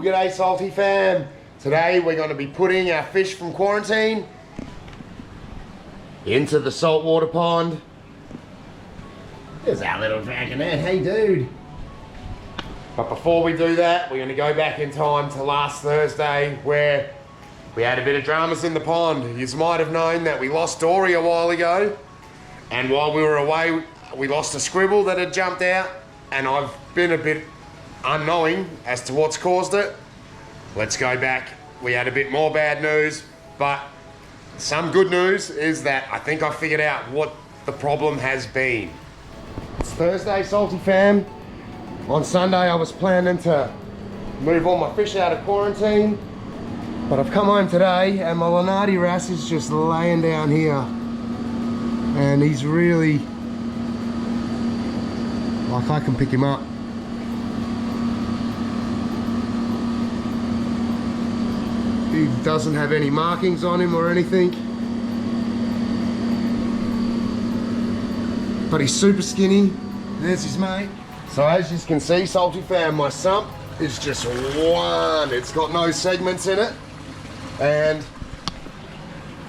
Woo! G'day Salty fam. Today we're going to be putting our fish from quarantine into the saltwater pond. There's our little dragonette. Hey dude. But before we do that, we're going to go back in time to last Thursday where we had a bit of dramas in the pond. You might have known that we lost Dory a while ago, and while we were away we lost a squirrel that had jumped out, and I've been a bit unknowing as to what's caused it. Let's go back. We had a bit more bad news, but some good news is that I think I figured out what the problem has been. It's Thursday, Salty fam. On Sunday I was planning to move all my fish out of quarantine, but I've come home today and my Lanardi wrasse is just laying down here, and he's really, like, I can pick him up. He doesn't have any markings on him or anything, but he's super skinny. There's his mate. So as you can see, Salty fam, my sump is just one. It's got no segments in it, and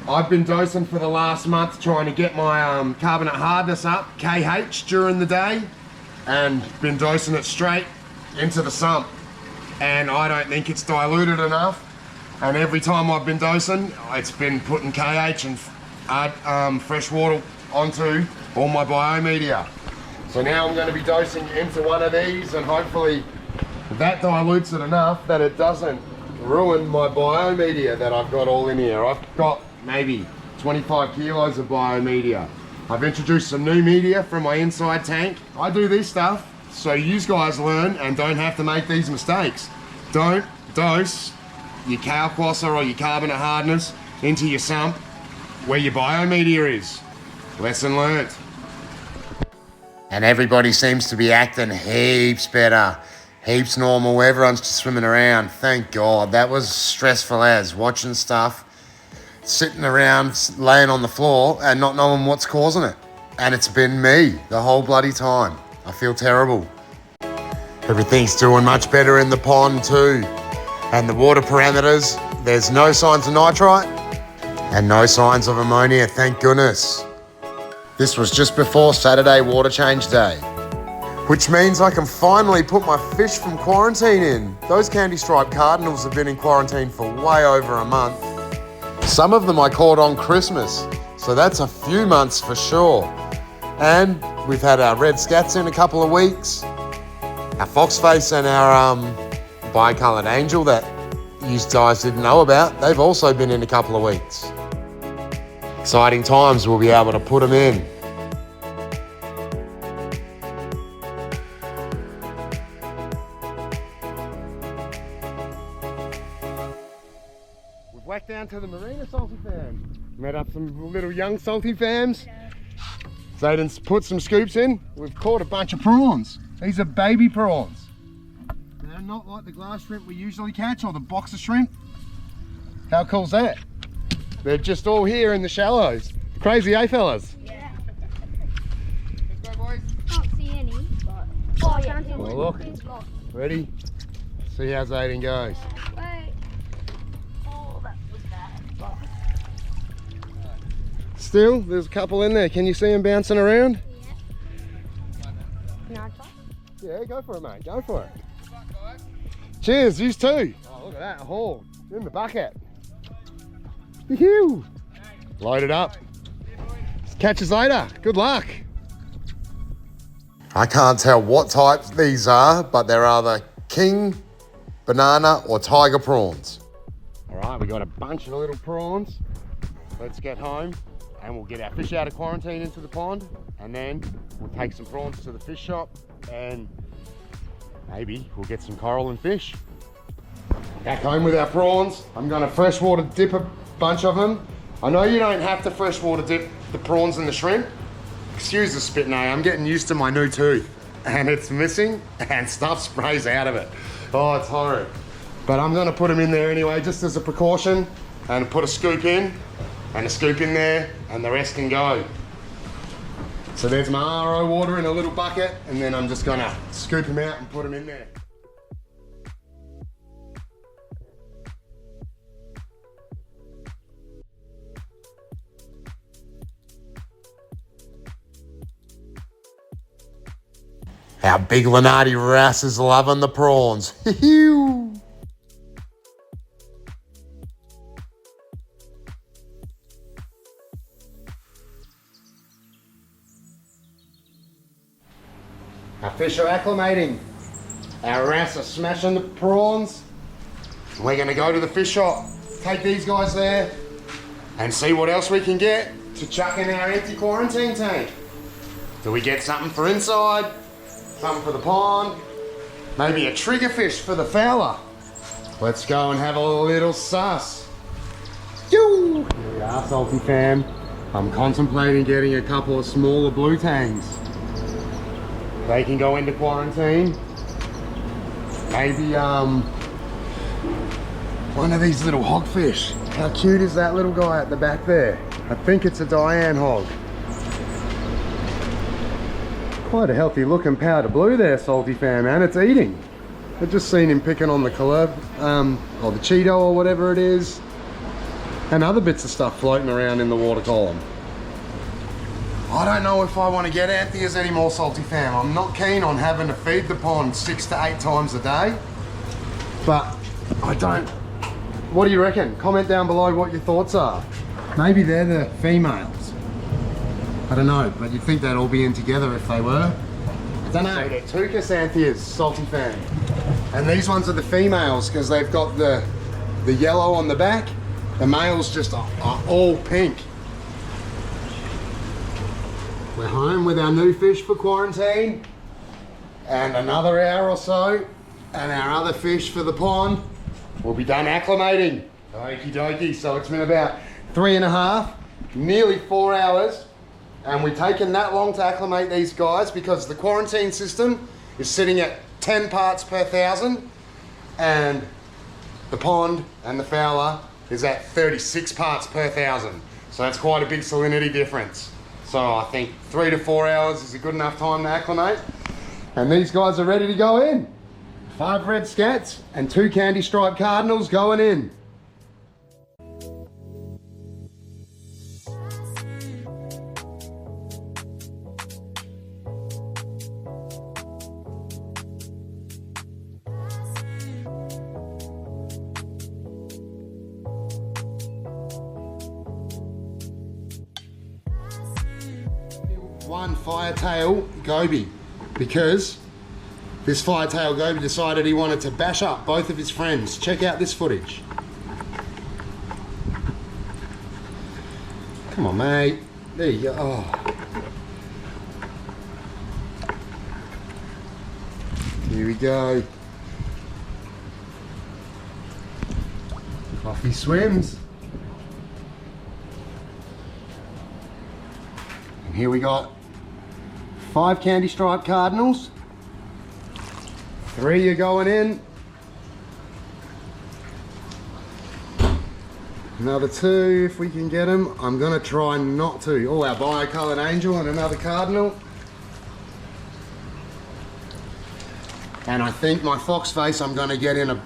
I've been dosing for the last month trying to get my carbonate hardness up, KH, during the day, and been dosing it straight into the sump, and I don't think it's diluted enough. And every time I've been dosing, it's been putting KH and fresh water onto all my biomedia. So now I'm going to be dosing into one of these, and hopefully that dilutes it enough that it doesn't ruin my biomedia that I've got all in here. I've got maybe 25 kilos of biomedia. I've introduced some new media from my inside tank. I do this stuff so you guys learn and don't have to make these mistakes. Don't dose your Kaale or your carbonate hardness into your sump where your biomedia is. Lesson learnt. And everybody seems to be acting heaps better, heaps normal. Everyone's just swimming around. Thank God. That was stressful as watching stuff, sitting around, laying on the floor and not knowing what's causing it. And it's been me the whole bloody time. I feel terrible. Everything's doing much better in the pond too. And the water parameters, there's no signs of nitrite and no signs of ammonia, thank goodness. This was just before Saturday water change day, which means I can finally put my fish from quarantine in. Those candy striped cardinals have been in quarantine for way over a month. Some of them I caught on Christmas, so that's a few months for sure. And we've had our red scats in a couple of weeks, our foxface and our bicoloured angel that you guys didn't know about, they've also been in a couple of weeks. Exciting times, we'll be able to put them in. We've whacked down to the marina, Salty fam. Met up some little young Salty fams. Zayden's put some scoops in. We've caught a bunch of prawns. These are baby prawns. They're not like the glass shrimp we usually catch or the boxer shrimp. How cool's that? They're just all here in the shallows. Crazy, eh fellas? Yeah. Let's go boys. Can't see any, but... Oh yeah. Well, look. Ready? See how Zayden goes. Wait. Oh, that was bad. Still, there's a couple in there. Can you see them bouncing around? Yeah. Can I try? Yeah, go for it, mate. Go for it. Cheers, you too. Oh, look at that haul in the bucket. Yoo-hoo. Load it up. Catch us later. Good luck. I can't tell what type these are, but they're either king, banana, or tiger prawns. All right, we got a bunch of little prawns. Let's get home and we'll get our fish out of quarantine into the pond, and then we'll take some prawns to the fish shop and maybe we'll get some coral and fish. Back home with our prawns, I'm going to freshwater dip a bunch of them. I know you don't have to freshwater dip the prawns and the shrimp. Excuse the spit, now I'm getting used to my new tooth and it's missing and stuff sprays out of it. Oh, it's horrid. But I'm going to put them in there anyway, just as a precaution, and put a scoop in and a scoop in there, and the rest can go. So there's my RO water in a little bucket, and then I'm just gonna scoop them out and put them in there. Our big Lenardi wrasse is loving the prawns. Our fish are acclimating. Our wrasse are smashing the prawns. We're going to go to the fish shop, take these guys there, and see what else we can get to chuck in our empty quarantine tank. Do we get something for inside, something for the pond, maybe a trigger fish for the fowler? Let's go and have a little sus. Here we are, Salty fam. I'm contemplating getting a couple of smaller blue tangs. They can go into quarantine. Maybe one of these little hogfish. How cute is that little guy at the back there? I think it's a Diane hog. Quite a healthy looking powder blue there, Salty fam, and it's eating. I've just seen him picking on the collab, or the Cheeto or whatever it is, and other bits of stuff floating around in the water column. I don't know if I want to get Antheas anymore, Salty fam. I'm not keen on having to feed the pond 6 to 8 times a day, but I don't. What do you reckon? Comment down below what your thoughts are. Maybe they're the females. I don't know, but you'd think they'd all be in together if they were. I don't know. So they're Tucus Antheas, Salty fam. And these ones are the females because they've got the yellow on the back. The males just are all pink. We're home with our new fish for quarantine. And another hour or so, and our other fish for the pond will be done acclimating. Okie dokie. So it's been about 3.5, nearly 4 hours. And we've taken that long to acclimate these guys because the quarantine system is sitting at 10 parts per 1,000. And the pond and the fowler is at 36 parts per 1,000. So that's quite a big salinity difference. So I think 3 to 4 hours is a good enough time to acclimate. And these guys are ready to go in. 5 red scats and 2 candy striped cardinals going in. One firetail goby, because this firetail goby decided he wanted to bash up both of his friends. Check out this footage. Come on, mate. There you go. Oh. Here we go. Off he swims. And here we got 5 candy striped cardinals. 3 are going in. Another 2 if we can get them. I'm going to try not to. Oh, our bi-coloured angel and another cardinal. And I think my fox face I'm going to get in a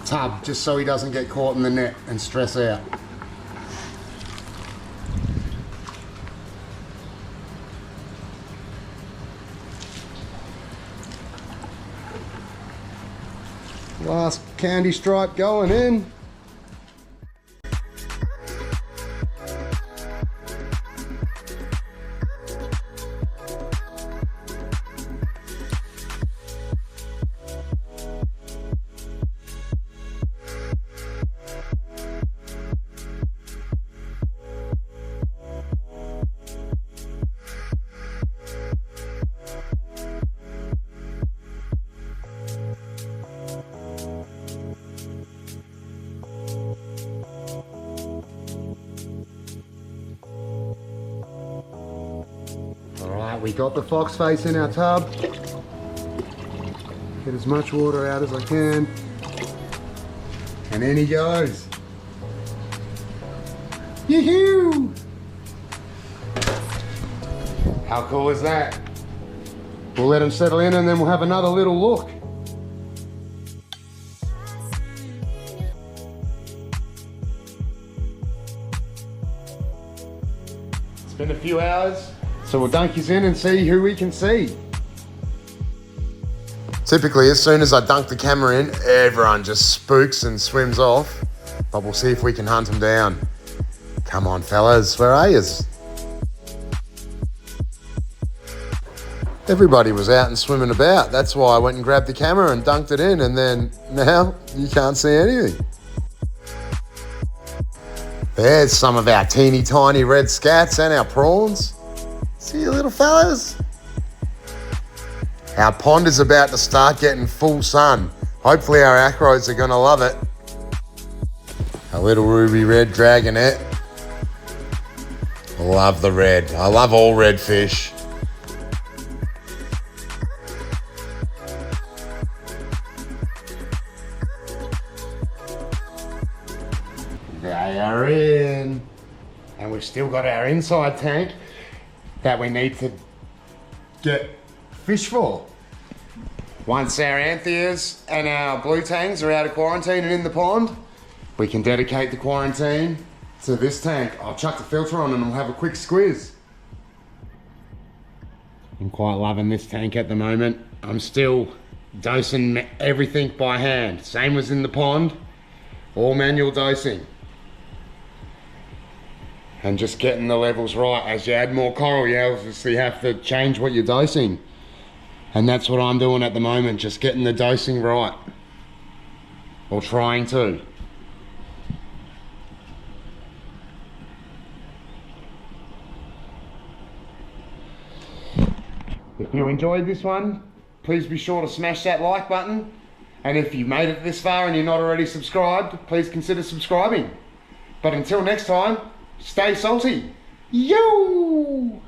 tub just so he doesn't get caught in the net and stress out. Last candy stripe going in. We got the fox face in our tub. Get as much water out as I can. And in he goes. Yoo-hoo! How cool is that? We'll let him settle in and then we'll have another little look. It's been a few hours. So we'll dunk his in and see who we can see. Typically, as soon as I dunk the camera in, everyone just spooks and swims off. But we'll see if we can hunt them down. Come on, fellas, where are yous? Everybody was out and swimming about. That's why I went and grabbed the camera and dunked it in, and then now you can't see anything. There's some of our teeny tiny red scats and our prawns. See you little fellas? Our pond is about to start getting full sun. Hopefully our acros are gonna love it. A little ruby red dragonette. Love the red. I love all red fish. They are in. And we've still got our inside tank that we need to get fish for. Once our antheas and our blue tangs are out of quarantine and in the pond, we can dedicate the quarantine to this tank. I'll chuck the filter on and we'll have a quick squeeze. I'm quite loving this tank at the moment. I'm still dosing everything by hand. Same as in the pond, all manual dosing. And just getting the levels right. As you add more coral, you obviously have to change what you're dosing. And that's what I'm doing at the moment, just getting the dosing right. Or trying to. If you enjoyed this one, please be sure to smash that like button. And if you made it this far and you're not already subscribed, please consider subscribing. But until next time, stay salty. Yo!